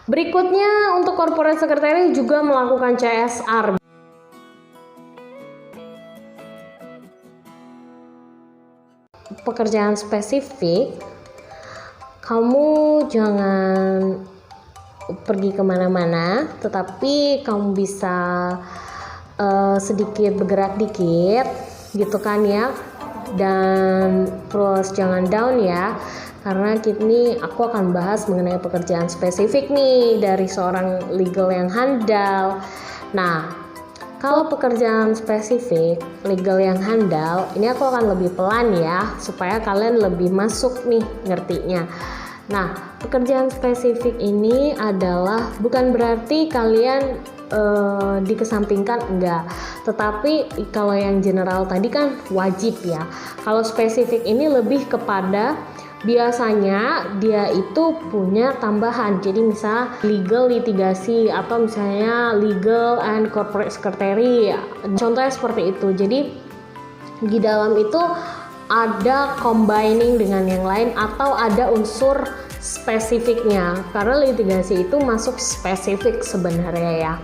Berikutnya untuk corporate secretary juga melakukan CSR. Pekerjaan spesifik, kamu jangan pergi kemana-mana, tetapi kamu bisa sedikit bergerak dikit gitu kan ya, dan terus jangan down ya, karena kini aku akan bahas mengenai pekerjaan spesifik nih dari seorang legal yang handal. Nah, kalau pekerjaan spesifik legal yang handal, ini aku akan lebih pelan ya, supaya kalian lebih masuk nih ngertinya. Nah, pekerjaan spesifik ini adalah bukan berarti kalian dikesampingkan, enggak. Tetapi kalau yang general tadi kan wajib ya. Kalau spesifik ini lebih kepada biasanya dia itu punya tambahan. Jadi misal legal litigasi atau misalnya legal and corporate secretary. Contohnya seperti itu. Jadi di dalam itu ada combining dengan yang lain atau ada unsur spesifiknya, karena litigasi itu masuk spesifik sebenarnya ya.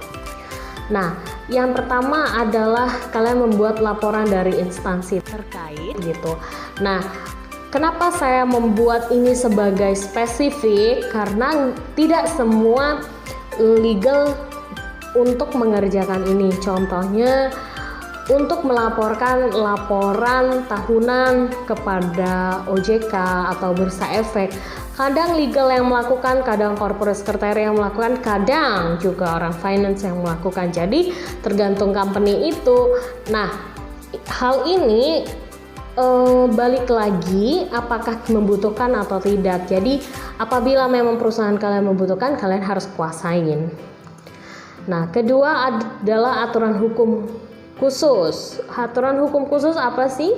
Nah, yang pertama adalah kalian membuat laporan dari instansi terkait gitu. Nah, kenapa saya membuat ini sebagai spesifik? Karena tidak semua legal untuk mengerjakan ini. Contohnya untuk melaporkan laporan tahunan kepada OJK atau Bursa Efek, kadang legal yang melakukan, kadang corporate secretary yang melakukan, kadang juga orang finance yang melakukan. Jadi tergantung company itu. Nah, hal ini balik lagi apakah membutuhkan atau tidak. Jadi apabila memang perusahaan kalian membutuhkan, kalian harus kuasain. Nah, kedua adalah aturan hukum khusus. Aturan hukum khusus apa sih?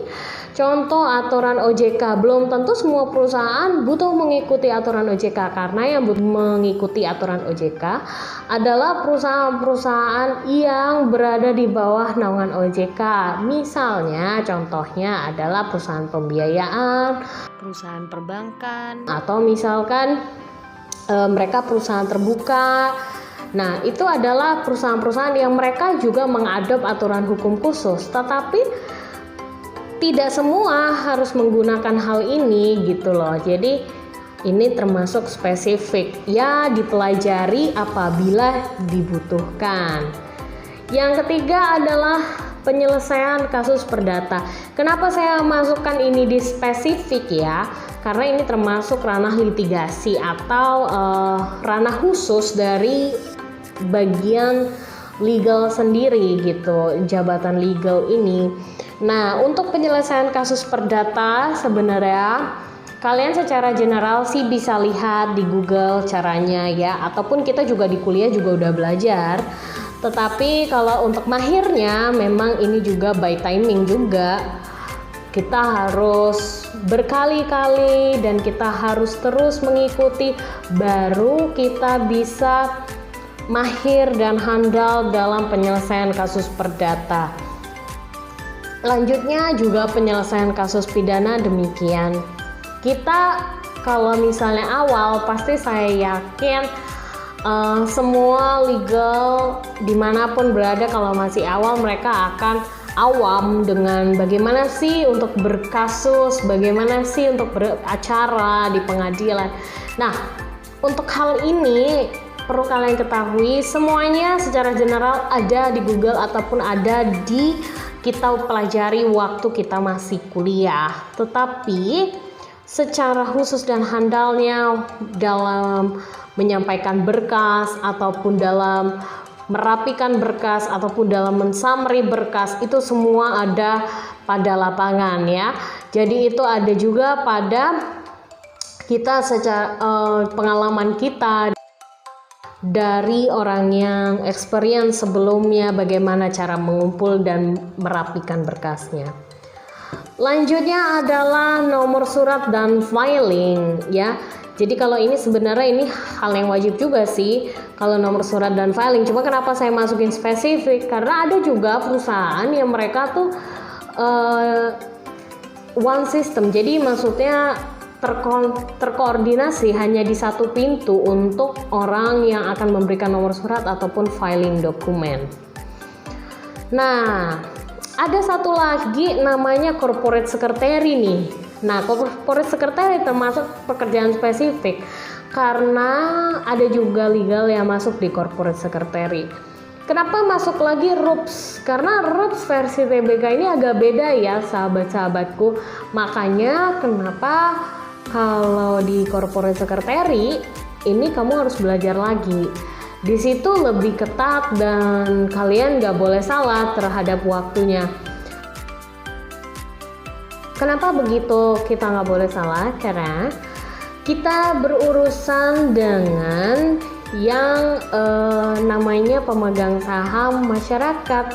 Contoh aturan OJK. Belum tentu semua perusahaan butuh mengikuti aturan OJK, karena yang butuh mengikuti aturan OJK adalah perusahaan-perusahaan yang berada di bawah naungan OJK. Misalnya contohnya adalah perusahaan pembiayaan, perusahaan perbankan, atau misalkan mereka perusahaan terbuka. Nah, itu adalah perusahaan-perusahaan yang mereka juga mengadop aturan hukum khusus, tetapi tidak semua harus menggunakan hal ini gitu loh. Jadi ini termasuk spesifik ya, dipelajari apabila dibutuhkan. Yang ketiga adalah penyelesaian kasus perdata. Kenapa saya masukkan ini di spesifik ya? Karena ini termasuk ranah litigasi atau ranah khusus dari bagian legal sendiri gitu, jabatan legal ini. Nah, untuk penyelesaian kasus perdata sebenarnya kalian secara general sih bisa lihat di Google caranya ya, ataupun kita juga di kuliah juga udah belajar. Tetapi kalau untuk mahirnya memang ini juga by timing juga. Kita harus berkali-kali dan kita harus terus mengikuti, baru kita bisa mahir dan handal dalam penyelesaian kasus perdata. Lanjutnya juga penyelesaian kasus pidana demikian. Kita kalau misalnya awal, pasti saya yakin semua legal dimanapun berada, kalau masih awal mereka akan awam dengan bagaimana sih untuk berkasus, bagaimana sih untuk beracara di pengadilan. Nah, untuk hal ini perlu kalian ketahui, semuanya secara general ada di Google ataupun ada di kita pelajari waktu kita masih kuliah. Tetapi secara khusus dan handalnya dalam menyampaikan berkas ataupun dalam merapikan berkas ataupun dalam mensummary berkas, itu semua ada pada lapangan ya. Jadi itu ada juga pada kita secara pengalaman kita dari orang yang experience sebelumnya, bagaimana cara mengumpul dan merapikan berkasnya. Lanjutnya adalah nomor surat dan filing ya. Jadi kalau ini sebenarnya ini hal yang wajib juga sih, kalau nomor surat dan filing. Cuma kenapa saya masukin spesifik? Karena ada juga perusahaan yang mereka tuh one system. Jadi maksudnya terkoordinasi hanya di satu pintu untuk orang yang akan memberikan nomor surat ataupun filing dokumen. Nah, ada satu lagi namanya corporate secretary nih. Nah, corporate secretary termasuk pekerjaan spesifik karena ada juga legal yang masuk di corporate secretary. Kenapa masuk lagi RUPS? Karena RUPS versi TBK ini agak beda ya sahabat-sahabatku. Makanya kenapa kalau di corporate secretary ini kamu harus belajar lagi. Di situ lebih ketat dan kalian nggak boleh salah terhadap waktunya. Kenapa begitu kita nggak boleh salah? Karena kita berurusan dengan yang namanya pemegang saham masyarakat.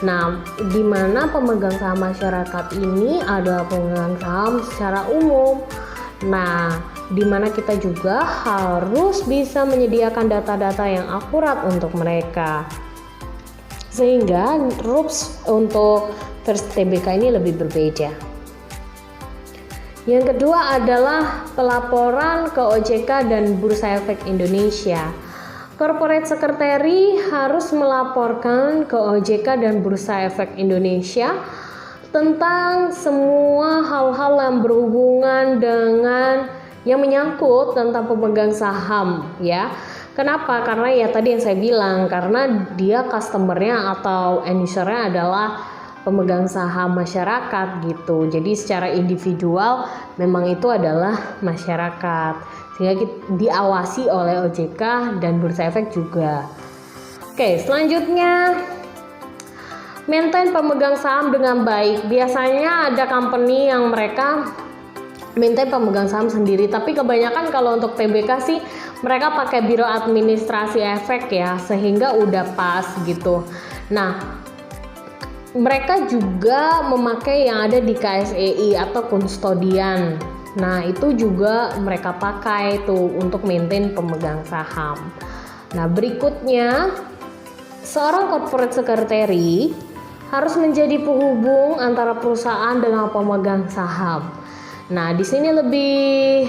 Nah, di mana pemegang saham masyarakat ini adalah pemegang saham secara umum. Nah, di mana kita juga harus bisa menyediakan data-data yang akurat untuk mereka. Sehingga RUPS untuk versi TBK ini lebih berbeda. Yang kedua adalah pelaporan ke OJK dan Bursa Efek Indonesia. Corporate Secretary harus melaporkan ke OJK dan Bursa Efek Indonesia tentang semua hal-hal yang berhubungan dengan yang menyangkut tentang pemegang saham ya. Kenapa? Karena ya tadi yang saya bilang, karena dia customernya atau end usernya adalah pemegang saham masyarakat gitu. Jadi secara individual memang itu adalah masyarakat. Sehingga diawasi oleh OJK dan Bursa Efek juga. Oke, selanjutnya maintain pemegang saham dengan baik. Biasanya ada company yang mereka maintain pemegang saham sendiri, tapi kebanyakan kalau untuk TBK sih mereka pakai biro administrasi efek ya, sehingga udah pas gitu. Nah, mereka juga memakai yang ada di KSEI atau kustodian. Nah, itu juga mereka pakai tuh untuk maintain pemegang saham. Nah, berikutnya seorang corporate secretary harus menjadi penghubung antara perusahaan dengan pemegang saham. Nah, di sini lebih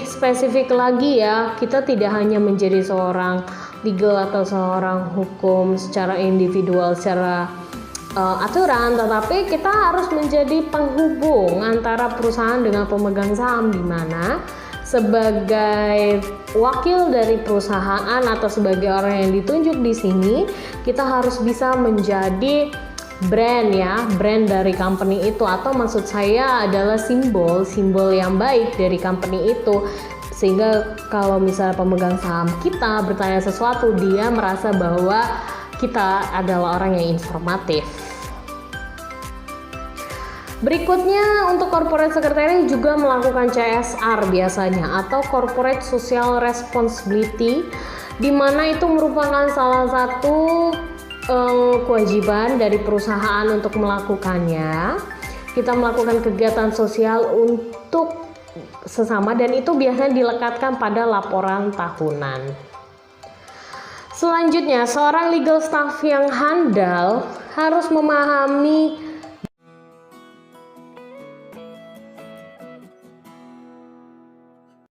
spesifik lagi ya. Kita tidak hanya menjadi seorang legal atau seorang hukum secara individual, secara aturan, tetapi kita harus menjadi penghubung antara perusahaan dengan pemegang saham, di mana sebagai wakil dari perusahaan atau sebagai orang yang ditunjuk di sini, kita harus bisa menjadi brand ya, brand dari company itu, atau maksud saya adalah simbol yang baik dari company itu, sehingga kalau misalnya pemegang saham kita bertanya sesuatu, dia merasa bahwa kita adalah orang yang informatif. Berikutnya untuk corporate secretary juga melakukan CSR biasanya atau corporate social responsibility, di mana itu merupakan salah satu kewajiban dari perusahaan untuk melakukannya. Kita melakukan kegiatan sosial untuk sesama dan itu biasanya dilekatkan pada laporan tahunan. Selanjutnya, seorang legal staff yang handal harus memahami